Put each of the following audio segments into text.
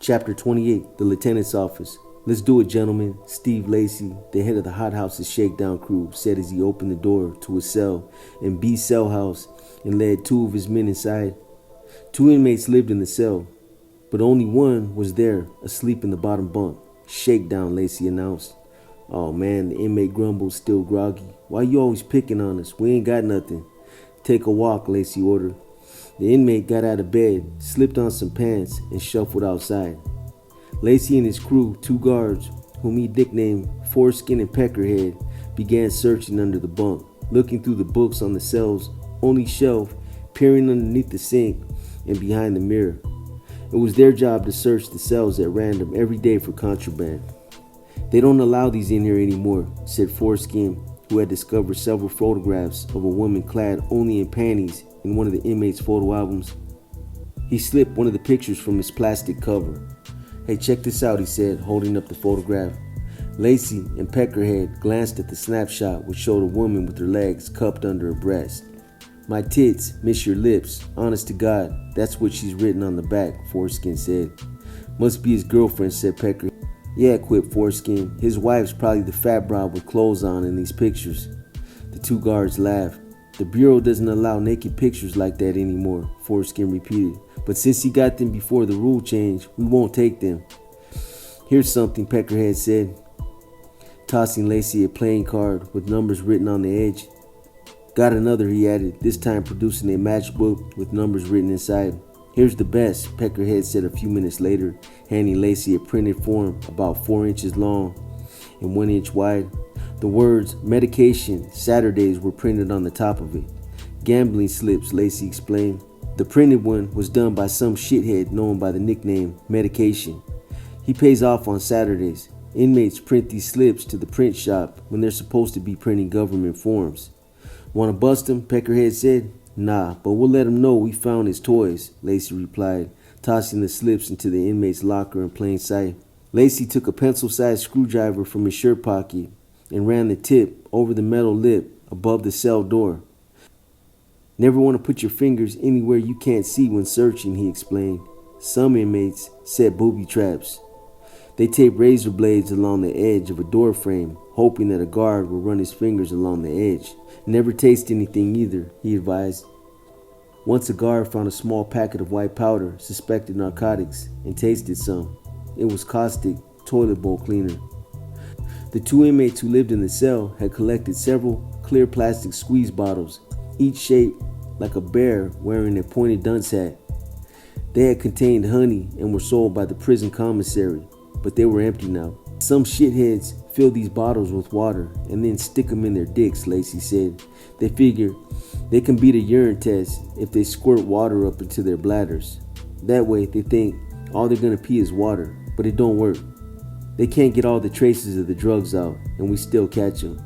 Chapter 28, The Lieutenant's Office. Let's do it, gentlemen. Steve Lacey, the head of the Hothouse's shakedown crew, said as he opened the door to his cell in B cell house and led two of his men inside. Two inmates lived in the cell, but only one was there, asleep in the bottom bunk. Shakedown, Lacey announced. Oh man, the inmate grumbled, still groggy. Why you always picking on us? We ain't got nothing. Take a walk, Lacey ordered. The inmate got out of bed, slipped on some pants, and shuffled outside. Lacey and his crew, two guards, whom he nicknamed Foreskin and Peckerhead, began searching under the bunk, looking through the books on the cell's only shelf, peering underneath the sink and behind the mirror. It was their job to search the cells at random every day for contraband. They don't allow these in here anymore, said Foreskin, who had discovered several photographs of a woman clad only in panties in one of the inmates' photo albums. He slipped one of the pictures from his plastic cover. Hey, check this out, he said, holding up the photograph. Lacey and Peckerhead glanced at the snapshot, which showed a woman with her legs cupped under her breast. My tits, miss your lips, honest to God, that's what she's written on the back, Foreskin said. Must be his girlfriend, said Pecker. Yeah, quipped Foreskin. His wife's probably the fat broad with clothes on in these pictures. The two guards laughed. The Bureau doesn't allow naked pictures like that anymore, Foreskin repeated. But since he got them before the rule change, we won't take them. Here's something, Peckerhead said, tossing Lacey a playing card with numbers written on the edge. Got another, he added, this time producing a matchbook with numbers written inside. Here's the best, Peckerhead said a few minutes later, handing Lacey a printed form about 4 inches long and 1 inch wide. The words medication Saturdays were printed on the top of it. Gambling slips, Lacey explained. The printed one was done by some shithead known by the nickname Medication. He pays off on Saturdays. Inmates print these slips to the print shop when they're supposed to be printing government forms. Want to bust him? Peckerhead said. Nah, but we'll let him know we found his toys, Lacey replied, tossing the slips into the inmate's locker in plain sight. Lacey took a pencil-sized screwdriver from his shirt pocket and ran the tip over the metal lip above the cell door. Never want to put your fingers anywhere you can't see when searching, he explained. Some inmates set booby traps. They tape razor blades along the edge of a door frame, hoping that a guard will run his fingers along the edge. Never taste anything either, he advised. Once a guard found a small packet of white powder, suspected narcotics, and tasted some. It was caustic toilet bowl cleaner. The two inmates who lived in the cell had collected several clear plastic squeeze bottles, each shaped like a bear wearing a pointed dunce hat. They had contained honey and were sold by the prison commissary, but they were empty now. Some shitheads fill these bottles with water and then stick them in their dicks, Lacey said. They figure they can beat a urine test if they squirt water up into their bladders. That way they think all they're gonna pee is water, but it don't work. They can't get all the traces of the drugs out, and we still catch them.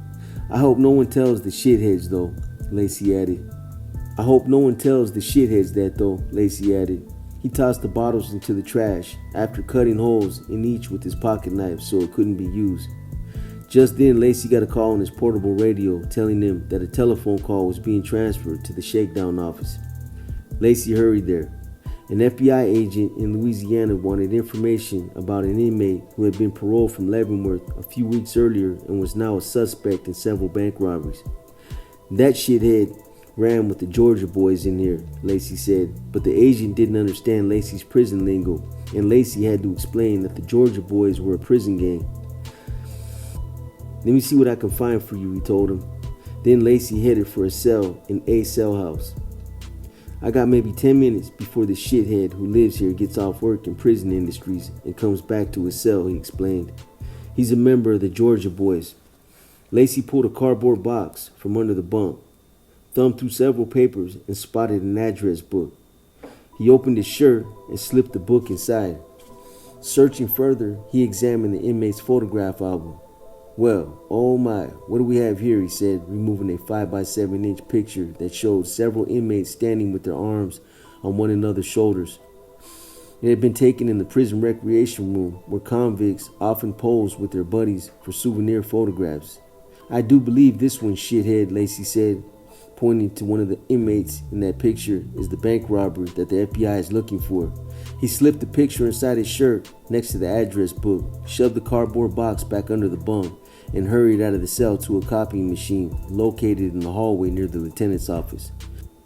I hope no one tells the shitheads though, Lacey added. I hope no one tells the shitheads that though, Lacey added. He tossed the bottles into the trash after cutting holes in each with his pocket knife so it couldn't be used. Just then, Lacey got a call on his portable radio telling him that a telephone call was being transferred to the shakedown office. Lacey hurried there. An FBI agent in Louisiana wanted information about an inmate who had been paroled from Leavenworth a few weeks earlier and was now a suspect in several bank robberies. That shithead ran with the Georgia boys in here, Lacey said, but the agent didn't understand Lacey's prison lingo, and Lacey had to explain that the Georgia boys were a prison gang. Let me see what I can find for you, he told him. Then Lacey headed for a cell in A cell house. I got maybe 10 minutes before the shithead who lives here gets off work in prison industries and comes back to his cell, he explained. He's a member of the Georgia boys. Lacey pulled a cardboard box from under the bunk, thumbed through several papers, and spotted an address book. He opened his shirt and slipped the book inside. Searching further, he examined the inmate's photograph album. Well, oh my, what do we have here, he said, removing a 5x7 inch picture that showed several inmates standing with their arms on one another's shoulders. It had been taken in the prison recreation room where convicts often posed with their buddies for souvenir photographs. I do believe this one, shithead, Lacey said, Pointing to one of the inmates in that picture is the bank robber that the FBI is looking for. He slipped the picture inside his shirt next to the address book, shoved the cardboard box back under the bunk, and hurried out of the cell to a copying machine located in the hallway near the lieutenant's office.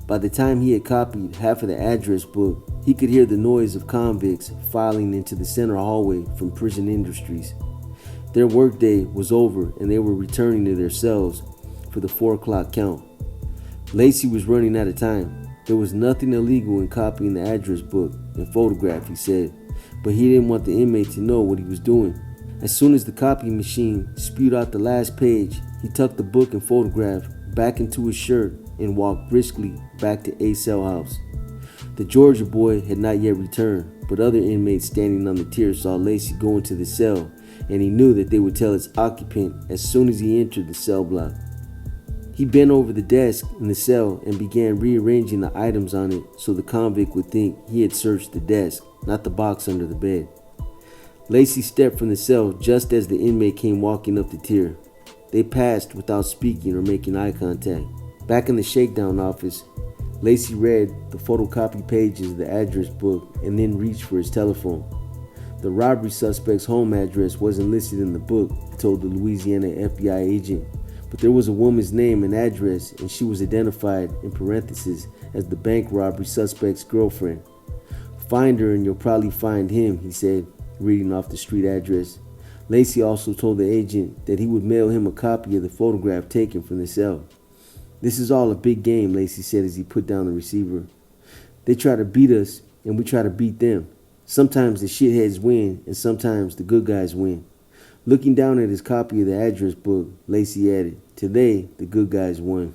By the time he had copied half of the address book, he could hear the noise of convicts filing into the center hallway from prison industries. Their workday was over and they were returning to their cells for the 4 o'clock count. Lacey was running out of time. There was nothing illegal in copying the address book and photograph, he said, but he didn't want the inmate to know what he was doing. As soon as the copying machine spewed out the last page, he tucked the book and photograph back into his shirt and walked briskly back to A cell house. The Georgia boy had not yet returned, but other inmates standing on the tier saw Lacey go into the cell, and he knew that they would tell its occupant as soon as he entered the cell block. He bent over the desk in the cell and began rearranging the items on it so the convict would think he had searched the desk, not the box under the bed. Lacey stepped from the cell just as the inmate came walking up the tier. They passed without speaking or making eye contact. Back in the shakedown office, Lacey read the photocopy pages of the address book and then reached for his telephone. The robbery suspect's home address wasn't listed in the book, he told the Louisiana FBI agent, but there was a woman's name and address, and she was identified in parentheses as the bank robbery suspect's girlfriend. Find her and you'll probably find him, he said, reading off the street address. Lacey also told the agent that he would mail him a copy of the photograph taken from the cell. This is all a big game, Lacey said as he put down the receiver. They try to beat us, and we try to beat them. Sometimes the shitheads win, and sometimes the good guys win. Looking down at his copy of the address book, Lacey added, "Today, the good guys won."